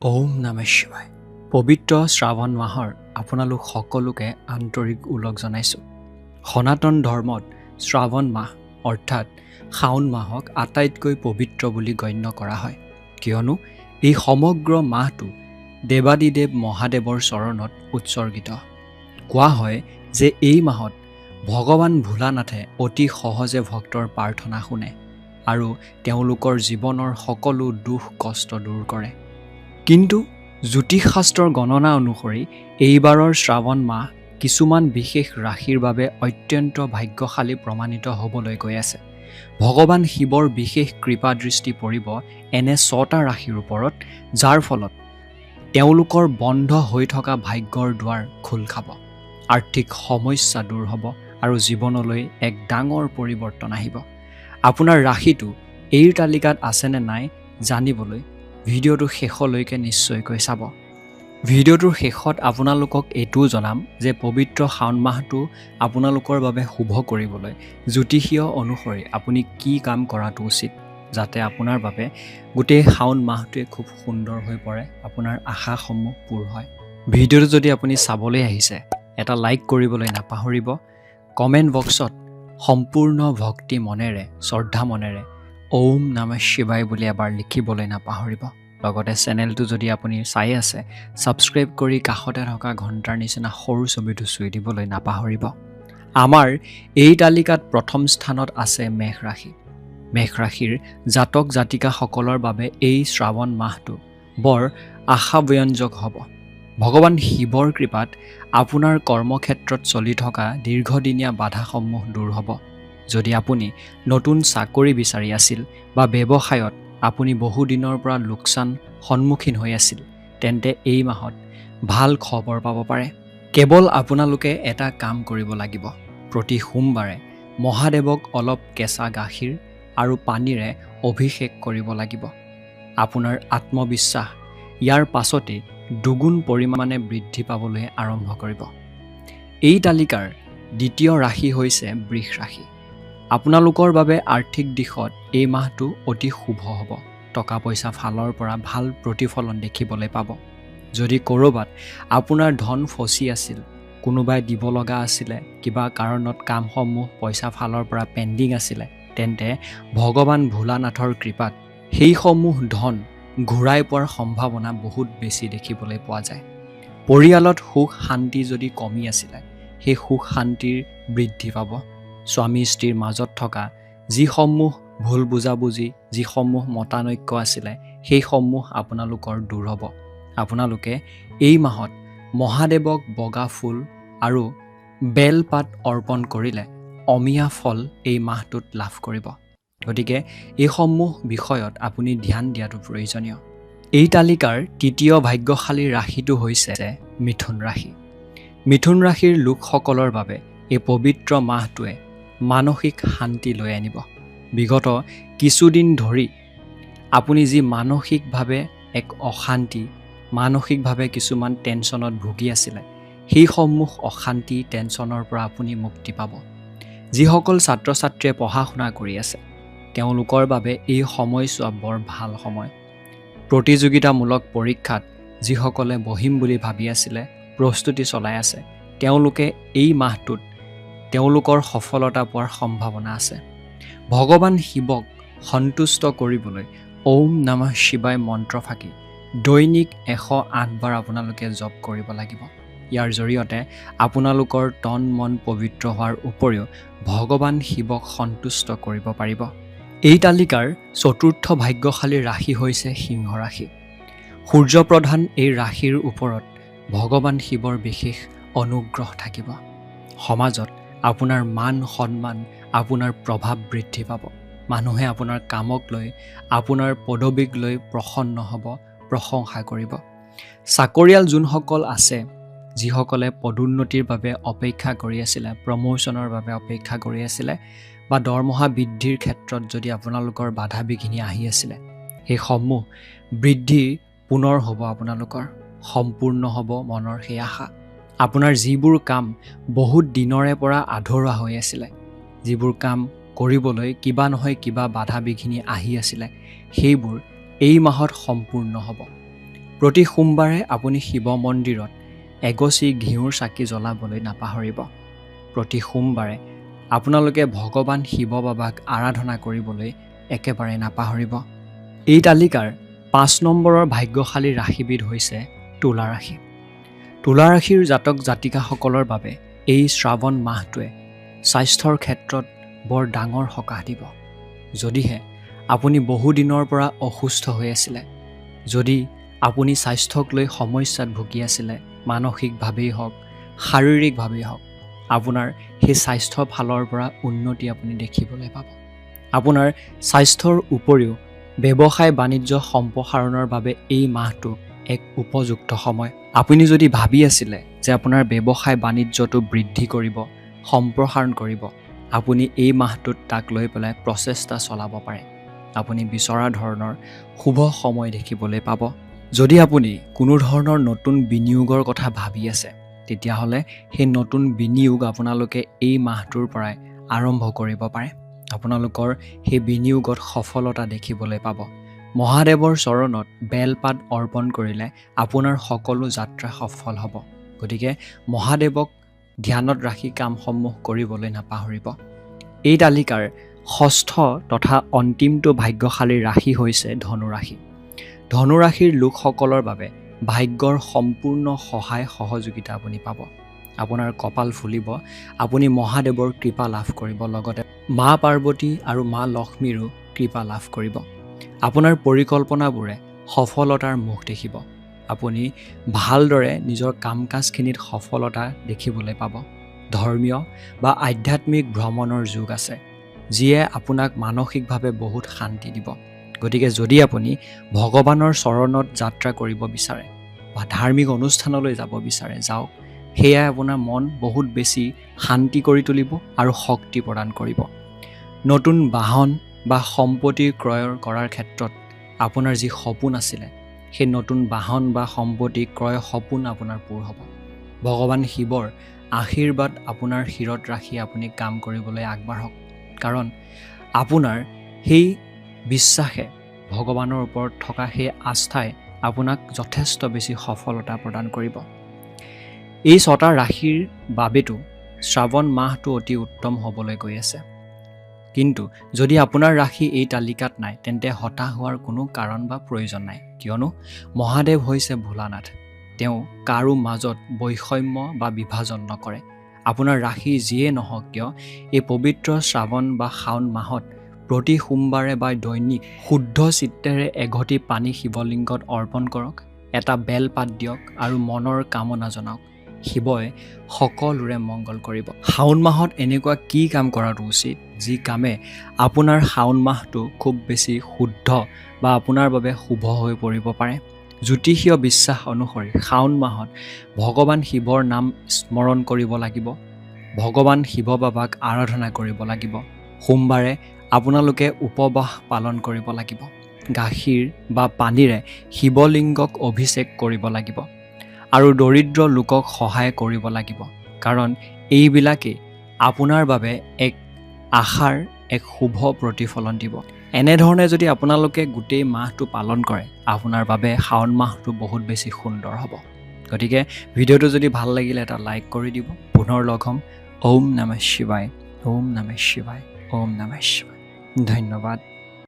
ওম নমঃ শিৱায়। পবিত্ৰ শ্ৰাৱণ মাহৰ আপোনালোক সকলোকে আন্তৰিক ওলগ জনাইছোঁ। সনাতন ধৰ্মত শ্ৰাৱণ মাহ অৰ্থাৎ শাওণ মাহক আটাইতকৈ পবিত্ৰ বুলি গণ্য কৰা হয়, কিয়নো এই সমগ্ৰ মাহটো দেৱাদিদেৱ মহাদেৱৰ চৰণত উৎসৰ্গিত। কোৱা হয় যে এই মাহত ভগৱান ভোলানাথে অতি সহজে ভক্তৰ প্ৰাৰ্থনা শুনে আৰু তেওঁলোকৰ জীৱনৰ সকলো দুখ কষ্ট দূৰ কৰে। কিন্তু জ্যোতিষশাস্ত্ৰৰ গণনা অনুসৰি এইবাৰৰ শ্ৰাৱণ মাহ কিছুমান বিশেষ ৰাশিৰ বাবে অত্যন্ত ভাগ্যশালী প্ৰমাণিত হ'বলৈ গৈ আছে। ভগৱান শিৱৰ বিশেষ কৃপা দৃষ্টি পৰিব এনে 6টা ৰাশিৰ ওপৰত, যাৰ ফলত তেওঁলোকৰ বন্ধ হৈ থকা ভাগ্যৰ দুৱাৰ খোল খাব, আৰ্থিক সমস্যা দূৰ হ'ব আৰু জীৱনলৈ এক ডাঙৰ পৰিৱৰ্তন আহিব। আপোনাৰ ৰাশিটো এই তালিকাত আছেনে নাই জানিবলৈ ভিডিঅ'টো শেষলৈকে নিশ্চয়কৈ চাব। ভিডিঅ'টোৰ শেষত আপোনালোকক এইটোও জনাম যে পবিত্ৰ শাওণ মাহটো আপোনালোকৰ বাবে শুভ কৰিবলৈ জ্যোতিষীয় অনুসৰি আপুনি কি কাম কৰাটো উচিত, যাতে আপোনাৰ বাবে গোটেই শাওণ মাহটোৱে খুব সুন্দৰ হৈ পৰে, আপোনাৰ আশাসমূহ পূৰ হয়। ভিডিঅ'টো যদি আপুনি চাবলৈ আহিছে, এটা লাইক কৰিবলৈ নাপাহৰিব। কমেণ্ট বক্সত সম্পূৰ্ণ ভক্তি মনেৰে, শ্ৰদ্ধা মনেৰে ওম নমঃ শিৱায় বুলি এবাৰ লিখিবলৈ নাপাহৰিব। লগতে চেনেলটো যদি আপুনি চাই আছে, ছাবস্ক্ৰাইব কৰি কাষতে থকা ঘণ্টাৰ নিচিনা সৰু ছবিটো চুই দিবলৈ নাপাহৰিব। আমাৰ এই তালিকাত প্ৰথম স্থানত আছে মেষ ৰাশি। মেষ ৰাশিৰ জাতক জাতিকাসকলৰ বাবে এই শ্ৰাৱণ মাহটো বৰ আশাব্যঞ্জক হ'ব। ভগৱান শিৱৰ কৃপাত আপোনাৰ কৰ্মক্ষেত্ৰত চলি থকা দীৰ্ঘদিনীয়া বাধাসমূহ দূৰ হ'ব। যদি আপুনি নতুন চাকৰি বিচাৰি আছিল বা ব্যৱসায়ত আপুনি বহুদিনৰ পৰা লোকচান সন্মুখীন হৈ আছিল, তেন্তে এই মাহত ভাল খবৰ পাব পাৰে। কেৱল আপোনালোকে এটা কাম কৰিব লাগিব, প্ৰতি সোমবাৰে মহাদেৱক অলপ কেঁচা গাখীৰ আৰু পানীৰে অভিষেক কৰিব লাগিব। আপোনাৰ আত্মবিশ্বাস ইয়াৰ পাছতেই দুগুণ পৰিমাণে বৃদ্ধি পাবলৈ আৰম্ভ কৰিব। এই তালিকাৰ দ্বিতীয় ৰাশি হৈছে বৃষ ৰাশি। আপোনালোকৰ বাবে আৰ্থিক দিশত এই মাহটো অতি শুভ হ'ব। টকা পইচা ফালৰ পৰা ভাল প্ৰতিফলন দেখিবলৈ পাব। যদি ক'ৰবাত আপোনাৰ ধন ফচি আছিল, কোনোবাই দিব লগা আছিলে, কিবা কাৰণত কামসমূহ পইচা ফালৰ পৰা পেণ্ডিং আছিলে, তেন্তে ভগৱান ভোলানাথৰ কৃপাত সেইসমূহ ধন ঘূৰাই পোৱাৰ সম্ভাৱনা বহুত বেছি দেখিবলৈ পোৱা যায়। পৰিয়ালত সুখ শান্তি যদি কমি আছিলে, সেই সুখ শান্তিৰ বৃদ্ধি পাব। স্বামী স্ত্ৰীৰ মাজত থকা যিসমূহ ভুল বুজাবুজি, যিসমূহ মতানৈক্য আছিলে, সেইসমূহ আপোনালোকৰ দূৰ হ'ব। আপোনালোকে এই মাহত মহাদেৱক বগা ফুল আৰু বেলপাত অৰ্পণ কৰিলে অমিয়া ফল এই মাহটোত লাভ কৰিব। গতিকে এইসমূহ বিষয়ত আপুনি ধ্যান দিয়াটো প্ৰয়োজনীয়। এই তালিকাৰ তৃতীয় ভাগ্যশালী ৰাশিটো হৈছে মিথুন ৰাশি। মিথুন ৰাশিৰ লোকসকলৰ বাবে এই পবিত্ৰ মাহটোৱে মানসিক শান্তি লৈ আনিব। বিগত কিছুদিন ধৰি আপুনি যি মানসিকভাৱে এক অশান্তি, মানসিকভাৱে কিছুমান টেনশ্যনত ভুগি আছিলে, সেইসমূহ অশান্তি টেনশ্যনৰ পৰা আপুনি মুক্তি পাব। যিসকল ছাত্ৰ ছাত্ৰীয়ে পঢ়া শুনা কৰি আছে, তেওঁলোকৰ বাবে এই সময়ছোৱা বৰ ভাল সময়। প্ৰতিযোগিতামূলক পৰীক্ষাত যিসকলে বহিম বুলি ভাবি আছিলে, প্ৰস্তুতি চলাই আছে, তেওঁলোকে এই মাহটোত তেওঁলোকৰ সফলতা পোৱাৰ সম্ভাৱনা আছে। ভগৱান শিৱক সন্তুষ্ট কৰিবলৈ ওম নমঃ শিৱায় মন্ত্ৰ ফাঁকি দৈনিক 108 বাৰ আপোনালোকে জপ কৰিব লাগিব। ইয়াৰ জৰিয়তে আপোনালোকৰ তন মন পবিত্ৰ হোৱাৰ উপৰিও ভগৱান শিৱক সন্তুষ্ট কৰিব পাৰিব। এই তালিকাৰ চতুৰ্থ ভাগ্যশালী ৰাশি হৈছে সিংহ ৰাশি। সূৰ্যপ্ৰধান এই ৰাশিৰ ওপৰত ভগৱান শিৱৰ বিশেষ অনুগ্ৰহ থাকিব। সমাজত আপোনাৰ মান সন্মান, আপোনাৰ প্ৰভাৱ বৃদ্ধি পাব। মানুহে আপোনাৰ কামক লৈ, আপোনাৰ পদবীক লৈ প্ৰসন্ন হ'ব, প্ৰশংসা কৰিব। চাকৰিয়াল যোনসকল আছে, যিসকলে পদোন্নতিৰ বাবে অপেক্ষা কৰি আছিলে, প্ৰমোশ্যনৰ বাবে অপেক্ষা কৰি আছিলে, বা দৰমহা বৃদ্ধিৰ ক্ষেত্ৰত যদি আপোনালোকৰ বাধা বিঘিনি আহি আছিলে, সেইসমূহ বৃদ্ধি পুনৰ হ'ব। আপোনালোকৰ সম্পূৰ্ণ হ'ব মনৰ সেই আশা। আপোনাৰ যিবোৰ কাম বহুত দিনৰে পৰা আধৰুৱা হৈ আছিলে, যিবোৰ কাম কৰিবলৈ কিবা নহয় কিবা বাধা বিঘিনি আহি আছিলে, সেইবোৰ এই মাহত সম্পূৰ্ণ হ'ব। প্ৰতি সোমবাৰে আপুনি শিৱ মন্দিৰত এগছি ঘিউৰ চাকি জ্বলাবলৈ নাপাহৰিব। প্ৰতি সোমবাৰে আপোনালোকে ভগৱান শিৱ বাবাক আৰাধনা কৰিবলৈ একেবাৰে নাপাহৰিব। এই তালিকাৰ 5 নম্বৰৰ ভাগ্যশালী ৰাশিবিধ হৈছে তুলা ৰাশি। তুলা ৰাশিৰ জাতক জাতিকাসকলৰ বাবে এই শ্ৰাৱণ মাহটোৱে স্বাস্থ্যৰ ক্ষেত্ৰত বৰ ডাঙৰ সকাহ দিব। যদিহে আপুনি বহুদিনৰ পৰা অসুস্থ হৈ আছিলে, যদি আপুনি স্বাস্থ্যক লৈ সমস্যাত ভুগি আছিলে, মানসিকভাৱেই হওক শাৰীৰিকভাৱেই হওক, আপোনাৰ সেই স্বাস্থ্য ফালৰ পৰা উন্নতি আপুনি দেখিবলৈ পাব। আপোনাৰ স্বাস্থ্যৰ উপৰিও ব্যৱসায় বাণিজ্য সম্প্ৰসাৰণৰ বাবে এই মাহটো এক উপযুক্ত সময়। আপুনি যদি ভাবি আছিলে যে আপোনাৰ ব্যৱসায় বাণিজ্যটো বৃদ্ধি কৰিব, সম্প্ৰসাৰণ কৰিব, আপুনি এই মাহটোত তাক লৈ পেলাই প্ৰচেষ্টা চলাব পাৰে। আপুনি বিচৰা ধৰণৰ শুভ সময় দেখিবলৈ পাব। যদি আপুনি কোনো ধৰণৰ নতুন বিনিয়োগৰ কথা ভাবি আছে, তেতিয়াহ'লে সেই নতুন বিনিয়োগ আপোনালোকে এই মাহটোৰ পৰাই আৰম্ভ কৰিব পাৰে। আপোনালোকৰ সেই বিনিয়োগত সফলতা দেখিবলৈ পাব। মহাদেৱৰ চৰণত বেলপাত অৰ্পণ কৰিলে আপোনাৰ সকলো যাত্ৰা সফল হ'ব। গতিকে মহাদেৱক ধ্যানত ৰাখি কামসমূহ কৰিবলৈ নাপাহৰিব। এই তালিকাৰ 6ষ্ঠ তথা অন্তিমটো ভাগ্যশালী ৰাশি হৈছে ধনু ৰাশি। ধনু ৰাশিৰ লোকসকলৰ বাবে ভাগ্যৰ সম্পূৰ্ণ সহায় সহযোগিতা আপুনি পাব। আপোনাৰ কপাল ফুলিব, আপুনি মহাদেৱৰ কৃপা লাভ কৰিব, লগতে মা পাৰ্বতী আৰু মা লক্ষ্মীৰো কৃপা লাভ কৰিব। আপোনাৰ পৰিকল্পনাবোৰে সফলতাৰ মুখ দেখিব। আপুনি ভালদৰে নিজৰ কাম কাজখিনিত সফলতা দেখিবলৈ পাব। ধৰ্মীয় বা আধ্যাত্মিক ভ্ৰমণৰ যোগ আছে, যিয়ে আপোনাক মানসিকভাৱে বহুত শান্তি দিব। গতিকে যদি আপুনি ভগৱানৰ চৰণত যাত্ৰা কৰিব বিচাৰে বা ধাৰ্মিক অনুষ্ঠানলৈ যাব বিচাৰে, যাওক। সেয়াই আপোনাৰ মন বহুত বেছি শান্তি কৰি তুলিব আৰু শক্তি প্ৰদান কৰিব। নতুন বাহন বা সম্পত্তি ক্ৰয় কৰাৰ ক্ষেত্ৰত আপোনাৰ যি সপোন আছিলে, সেই নতুন বাহন বা সম্পত্তি ক্ৰয় সপোন আপোনাৰ পূৰ হ'ব। ভগৱান শিৱৰ আশীৰ্বাদ আপোনাৰ শিৰত ৰাখি আপুনি কাম কৰিবলৈ আগবাঢ়ক, কাৰণ আপোনাৰ সেই বিশ্বাসে, ভগৱানৰ ওপৰত থকা সেই আস্থাই আপোনাক যথেষ্ট বেছি সফলতা প্ৰদান কৰিব। এই 6টা ৰাশিৰ বাবেতো শ্ৰাৱণ মাহটো অতি উত্তম হ'বলৈ গৈ আছে। কিন্তু যদি আপোনাৰ ৰাশি এই তালিকাত নাই, তেন্তে হতাশ হোৱাৰ কোনো কাৰণ বা প্ৰয়োজন নাই, কিয়নো মহাদেৱ হৈছে ভোলানাথ। তেওঁ কাৰো মাজত বৈষম্য বা বিভাজন নকৰে। আপোনাৰ ৰাশি যিয়ে নহওক কিয়, এই পবিত্ৰ শ্ৰাৱণ বা শাওণ মাহত প্ৰতি সোমবাৰে বা দৈনিক শুদ্ধ চিত্তেৰে এঘটি পানী শিৱলিংগত অৰ্পণ কৰক, এটা বেলপাত দিয়ক আৰু মনৰ কামনা জনাওক। শিৱই সকলোৰে মংগল কৰিব। শাওণ মাহত এনেকুৱা কি কাম কৰাটো উচিত, যি কামে আপোনাৰ শাওণ মাহটো খুব বেছি শুদ্ধ বা আপোনাৰ বাবে শুভ হৈ পৰিব পাৰে। জ্যোতিষীয় বিশ্বাস অনুসৰি শাওণ মাহত ভগৱান শিৱৰ নাম স্মৰণ কৰিব লাগিব, ভগৱান শিৱ বাবাক আৰাধনা কৰিব লাগিব। সোমবাৰে আপোনালোকে উপবাস পালন কৰিব লাগিব। গাখীৰ বা পানীৰে শিৱলিংগক অভিষেক কৰিব লাগিব আৰু দৰিদ্ৰ লোকক সহায় কৰিব লাগিব, কাৰণ এইবিলাকেই আপোনাৰ বাবে এক আশাৰ এক শুভ প্ৰতিফলন দিব। এনেধৰণে যদি আপোনালোকে গোটেই মাহটো পালন কৰে, আপোনাৰ বাবে শাওণ মাহটো বহুত বেছি সুন্দৰ হ'ব। গতিকে ভিডিঅ'টো যদি ভাল লাগিলে এটা লাইক কৰি দিব। পুনৰ লগ হ'ম। ওম নমঃ শিৱায়, ওম নমঃ শিৱায়, ওম নমঃ শিৱায়। ধন্যবাদ।